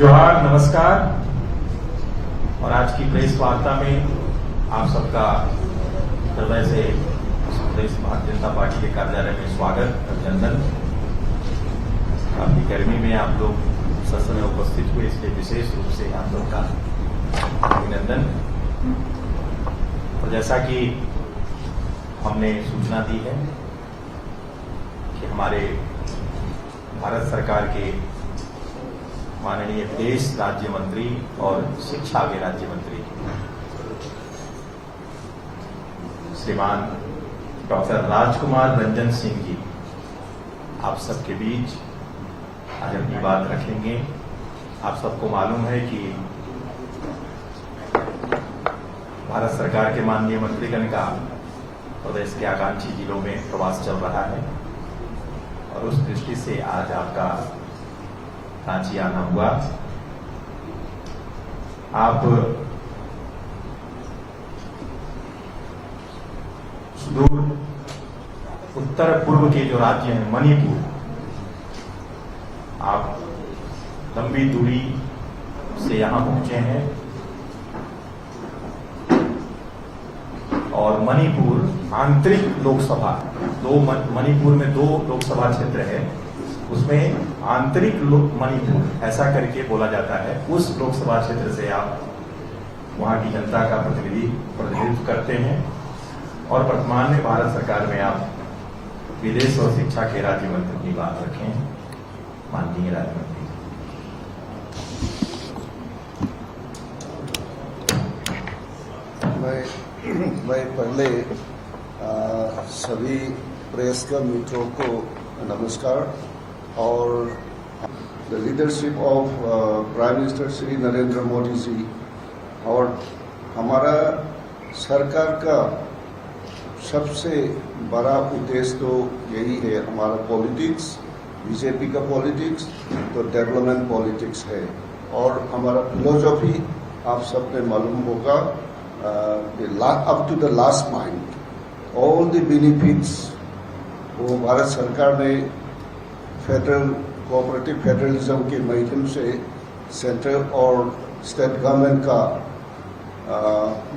जोहार, नमस्कार। और आज की प्रेस वार्ता में आप सबका हृदय से प्रदेश भारतीय जनता पार्टी के कार्यालय में स्वागत, अभिनंदन। काफी गर्मी में आप लोग सदन में उपस्थित हुए, इसलिए विशेष रूप से आप लोग का अभिनंदन। और जैसा कि हमने सूचना दी है कि हमारे भारत सरकार के माननीय देश राज्य मंत्री और शिक्षा के राज्य मंत्री श्रीमान डॉक्टर राजकुमार रंजन सिंह जी आप सबके बीच आज अपनी बात रखेंगे। आप सबको मालूम है कि भारत सरकार के माननीय मंत्रीगण का प्रदेश के आकांक्षी जिलों में प्रवास चल रहा है और उस दृष्टि से आज आपका रांची आना हुआ। आप सुदूर उत्तर पूर्व के जो राज्य हैं मणिपुर, आप लंबी दूरी से यहां पहुंचे हैं और मणिपुर आंतरिक लोकसभा मणिपुर में 2 लोकसभा क्षेत्र है, उसमें आंतरिक मणिपुर ऐसा करके बोला जाता है, उस लोकसभा क्षेत्र से आप वहां की जनता का प्रतिनिधित्व करते हैं और वर्तमान में भारत सरकार में आप विदेश और शिक्षा के राज्य मंत्री की बात रखें। माननीय राज्य मंत्री, मैं पहले सभी प्रेस का मित्रों को नमस्कार और the leadership of prime minister Shri Narendra Modi ji और हमारा सरकार का सबसे बड़ा उद्देश्य तो यही है, हमारा पॉलिटिक्स, बीजेपी का पॉलिटिक्स तो डेवलपमेंट पॉलिटिक्स है। और हमारा फिलोसॉफी आप सबने मालूम होगा, up to the last mind all the benefits वो भारत सरकार ने फेडरल कोऑपरेटिव फेडरलिज्म के माध्यम से सेंट्रल और स्टेट गवर्नमेंट का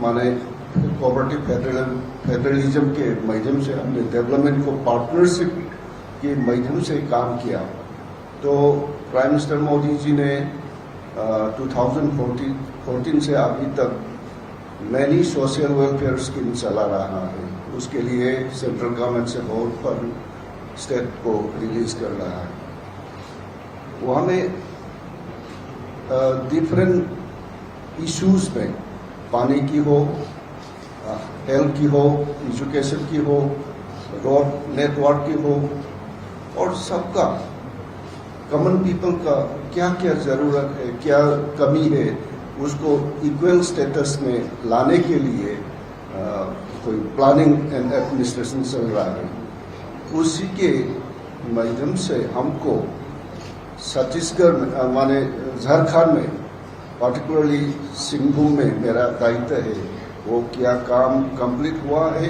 माने कोऑपरेटिव फेडरलिज्म के माध्यम से हमने डेवलपमेंट को पार्टनरशिप के माध्यम से काम किया। तो प्राइम मिनिस्टर मोदी जी ने 2014 से अभी तक मैनी सोशल वेलफेयर स्कीम चला रहा है। उसके लिए सेंट्रल गवर्नमेंट से बहुत फंड स्टेट को रिलीज कर रहा है। वहाँ में डिफरेंट इश्यूज में पानी की हो, हेल्थ की हो, एजुकेशन की हो, रोड नेटवर्क की हो और सबका कॉमन पीपल का क्या क्या जरूरत है, क्या कमी है, उसको इक्वल स्टेटस में लाने के लिए कोई प्लानिंग एंड एडमिनिस्ट्रेशन चल रहा है। उसी के माध्यम से हमको छत्तीसगढ़ में माने झारखंड में पार्टिकुलरली सिंहभूम में मेरा दायित्व है, वो क्या काम कंप्लीट हुआ है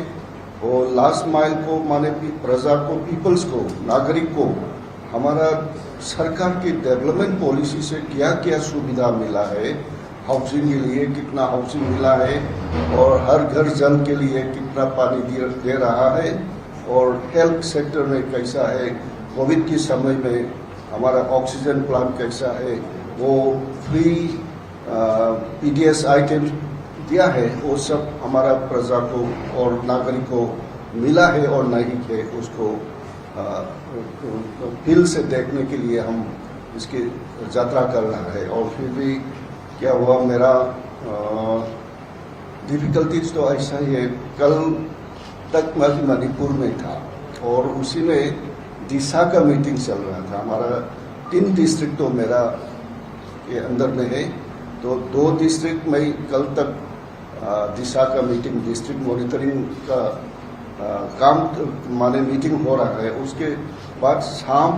और लास्ट माइल को माने प्रजा को, पीपल्स को, नागरिक को हमारा सरकार की डेवलपमेंट पॉलिसी से क्या क्या सुविधा मिला है, हाउसिंग के लिए कितना हाउसिंग मिला है और हर घर जल के लिए कितना पानी दे रहा है और हेल्थ सेक्टर में कैसा है, कोविड के समय में हमारा ऑक्सीजन प्लांट कैसा है, वो फ्री पीडीएस आइटम दिया है, वो सब हमारा प्रजा को और नागरिक को मिला है और नहीं है, उसको दिल से देखने के लिए हम इसकी यात्रा कर रहा है। और फिर भी क्या हुआ, मेरा डिफिकल्टीज तो ऐसा ही है। कल तक मैं मणिपुर में था और उसी में दिशा का मीटिंग चल रहा था। हमारा 3 डिस्ट्रिक्ट तो मेरा के अंदर में है, तो 2 डिस्ट्रिक्ट में कल तक दिशा का मीटिंग, डिस्ट्रिक्ट मॉनिटरिंग का काम माने मीटिंग हो रहा है। उसके बाद शाम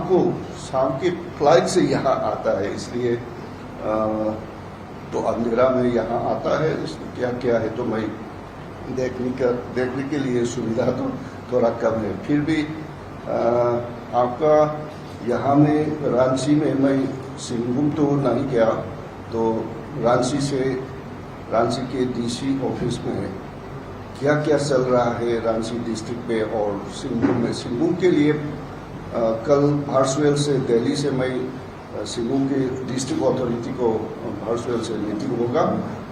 के फ्लाइट से यहाँ आता है, इसलिए तो अंधेरा में यहाँ आता है। क्या क्या है तो मैं देखने के लिए सुविधा तो थोड़ा कम है। फिर भी आपका यहाँ में रांची में मैं सिंगभूम तो नहीं गया, तो रांची के डीसी ऑफिस में क्या क्या चल रहा है रांची डिस्ट्रिक्ट में और सिंगभूम में। सिंगभूम के लिए कल वर्चुअल से दिल्ली से मैं सिंगभूम के डिस्ट्रिक्ट अथॉरिटी को वर्चुअल से मीटिंग होगा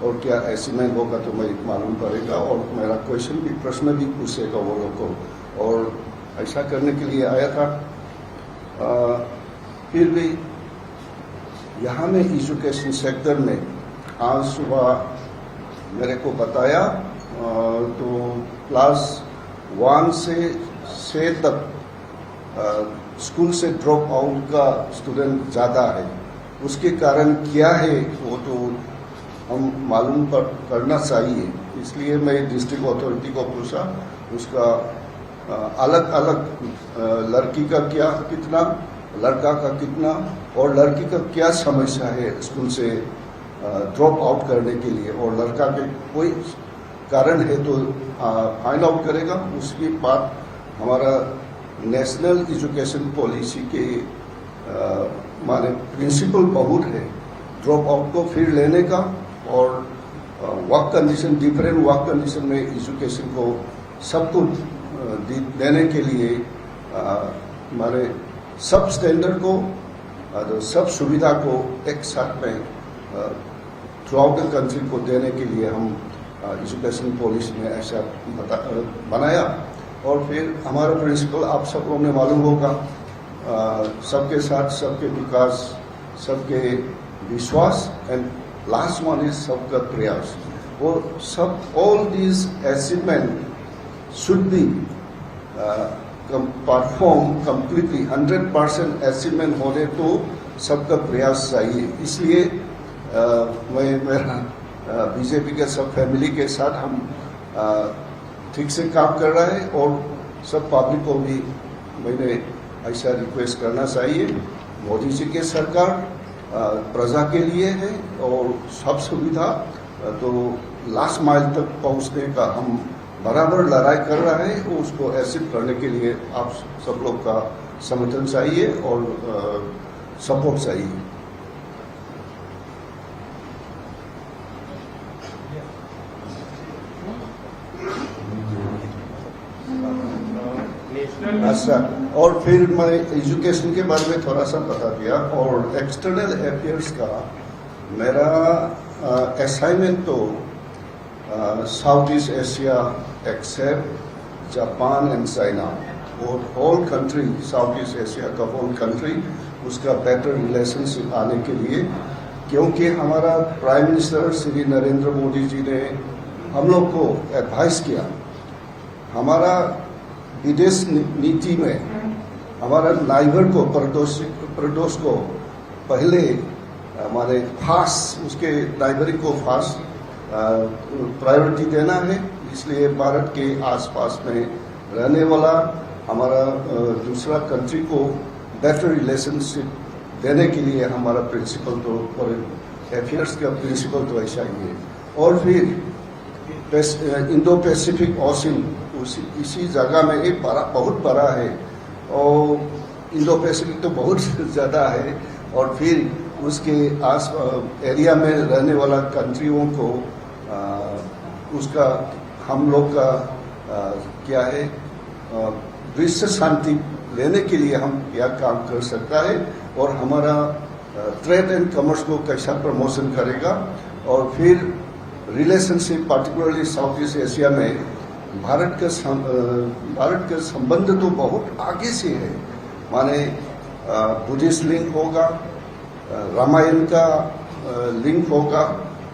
और क्या अचीवमेंट होगा तो मैं मालूम पड़ेगा और मेरा प्रश्न भी पूछेगा वो लोग को, और ऐसा करने के लिए आया था। फिर भी यहाँ में एजुकेशन सेक्टर में आज सुबह मेरे को बताया तो क्लास 1 से 6 तक स्कूल से ड्रॉप आउट का स्टूडेंट ज़्यादा है। उसके कारण क्या है वो तो हम मालूम करना चाहिए, इसलिए मैं डिस्ट्रिक्ट अथॉरिटी को पूछा। उसका अलग अलग लड़की का क्या कितना, लड़का का कितना और लड़की का क्या समस्या है स्कूल से ड्रॉप आउट करने के लिए, और लड़का के कोई कारण है तो फाइंड आउट करेगा। उसके बाद हमारा नेशनल एजुकेशन पॉलिसी के माने प्रिंसिपल बहुत है ड्रॉप आउट को फिर लेने का, और work condition different work condition में एजुकेशन को सबको देने के लिए हमारे सब स्टैंडर्ड को सब सुविधा को एक साथ में थ्रू आउट द कंट्री को देने के लिए हम एजुकेशन पॉलिसी में ऐसा बनाया। और फिर हमारा प्रिंसिपल आप सब लोगों ने मालूम होगा, सबके साथ सबके विकास, सबके विश्वास, एंड लास्ट वन इज सबका प्रयास। वो सब all these achievement should be perform completely 100% achievement होने तो सबका प्रयास चाहिए। इसलिए मैं मेरा बीजेपी के सब फैमिली के साथ हम ठीक से काम कर रहा है, और सब पब्लिक को भी मैंने ऐसा रिक्वेस्ट करना चाहिए। मोदी जी के सरकार प्रजा के लिए है और सब सुविधा तो लास्ट माइल तक पहुंचने का हम बराबर लड़ाई कर रहा है, उसको अचीव करने के लिए आप सब लोग का समर्थन चाहिए और सपोर्ट चाहिए। अच्छा, और फिर मैं एजुकेशन के बारे में थोड़ा सा बता दिया, और एक्सटर्नल अफेयर्स का मेरा असाइनमेंट तो south east Asia except Japan and China, और whole country south east Asia का होल कंट्री उसका बेटर रिलेशनशिप आने के लिए, क्योंकि हमारा प्राइम मिनिस्टर श्री नरेंद्र मोदी जी ने हम लोग को एडवाइस किया। हमारा विदेश नीति में हमारा नाइबर को पड़ोस को पहले हमारे फास्ट उसके नाइबरिंग को फास्ट प्रायोरिटी देना है। इसलिए भारत के आसपास में रहने वाला हमारा दूसरा कंट्री को बेटर रिलेशनशिप देने के लिए हमारा प्रिंसिपल तो फॉरेन अफेयर्स का प्रिंसिपल तो ऐसा ही है। और फिर इंडो पैसिफिक ओशन इसी जगह में एक बहुत बड़ा है, और इंडो पैसिफिक तो बहुत ज़्यादा है, और फिर उसके आस एरिया में रहने वाला कंट्रियों को उसका हम लोग का क्या है विश्व शांति लेने के लिए हम क्या काम कर सकता है, और हमारा ट्रेड एंड कॉमर्स को कैसा प्रमोशन करेगा, और फिर relationship particularly south east Asia में भारत का संबंध तो बहुत आगे से है। माने बुद्धिस्ट लिंक होगा, रामायण का लिंक होगा,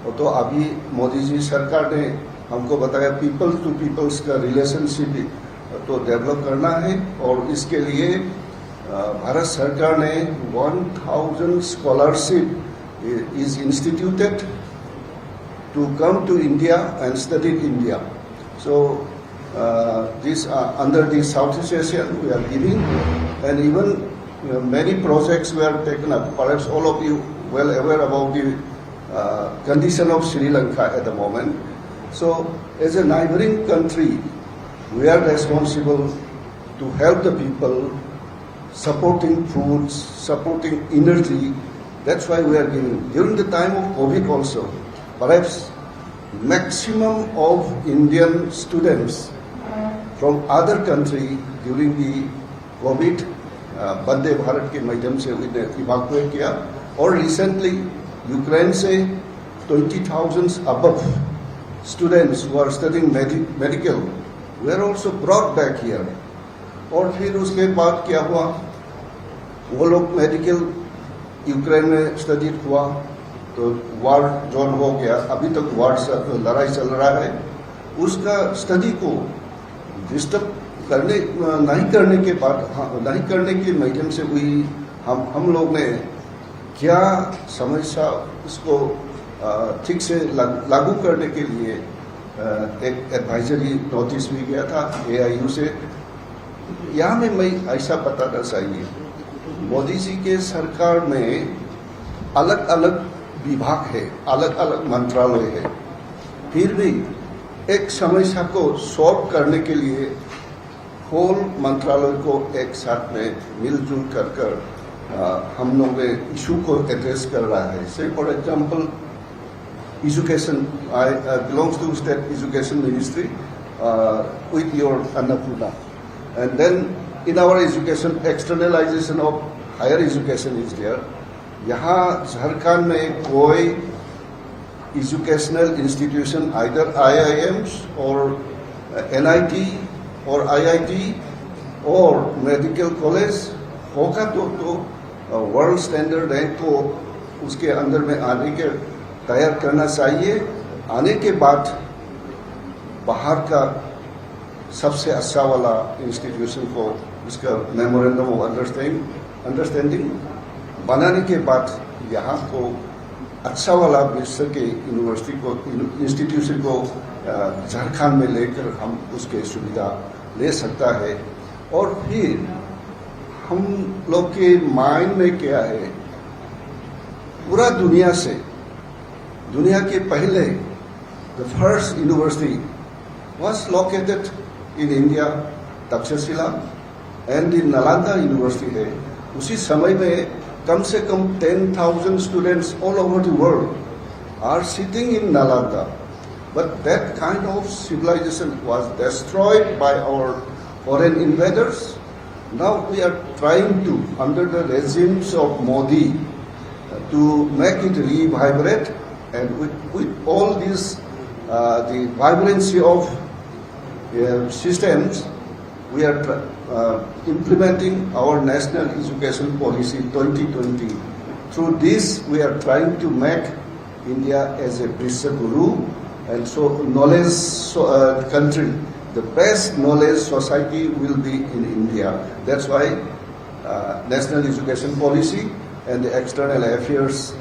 और तो अभी मोदी जी सरकार ने हमको बताया पीपल टू पीपल्स का रिलेशनशिप तो डेवलप करना है, और इसके लिए भारत सरकार ने 1000 scholarship is instituted to come to India and study in India. So this under the Southeast Asia we are giving, and even many projects were taken up. Perhaps all of you well aware about the condition of Sri Lanka at the moment. So as a neighboring country, we are responsible to help the people, supporting foods, supporting energy, That's why we are giving. During the time of COVID also, perhaps maximum of Indian students from other country during the COVID Vande Bharat के माध्यम से उन्हें evacuate किया और recently Ukraine से 20,000 above students who are studying medical were also brought back here. और फिर उसके बाद क्या हुआ, वो लोग मेडिकल यूक्रेन में स्टडी हुआ तो वार जोन हो गया, अभी तक वार लड़ाई चल रहा है, उसका स्टडी को डिस्टर्ब करने नहीं करने के बाद नहीं करने के माध्यम से हुई हम लोग ने क्या समस्या उसको ठीक से लागू करने के लिए एक एडवाइजरी नोटिस भी गया था AIU से। यहाँ में मैं ऐसा बताना चाहिए, मोदी जी के सरकार में अलग अलग विभाग है, अलग अलग मंत्रालय है, फिर भी एक समस्या को सॉल्व करने के लिए होल मंत्रालय को एक साथ में मिलजुल कर हम लोग इशू को एड्रेस कर रहा है। Say for example education, I belongs to state education ministry with your Annapurna, and then in our education externalization of higher education is there. यहाँ झारखंड में कोई एजुकेशनल इंस्टीट्यूशन either IIMs और NIT और IIT और medical college होगा तो world standard rank को उसके अंदर में आने के तैयार करना चाहिए। आने के बाद बाहर का सबसे अच्छा वाला इंस्टीट्यूशन को इसका मेमोरेंडम ऑफ अंडरस्टैंडिंग बनाने के बाद यहाँ को अच्छा वाला विश्व के यूनिवर्सिटी को इंस्टीट्यूशन को झारखंड में लेकर हम उसके सुविधा ले सकता है। और फिर हम लोग के माइंड में क्या है, पूरा दुनिया के पहले the first university was located in India, Takshashila, and in Nalanda university है। उसी समय में कम से कम 10,000 students all over the world are sitting in Nalanda. But that kind of civilization was destroyed by our foreign invaders. Now we are trying to, under the regimes of Modi, to make it revibrate, and with all this, the vibrancy of systems, we are implementing our National Education Policy 2020. Through this, we are trying to make India as a Vishwa Guru, and so knowledge country. The best knowledge society will be in India. That's why National Education Policy and the External Affairs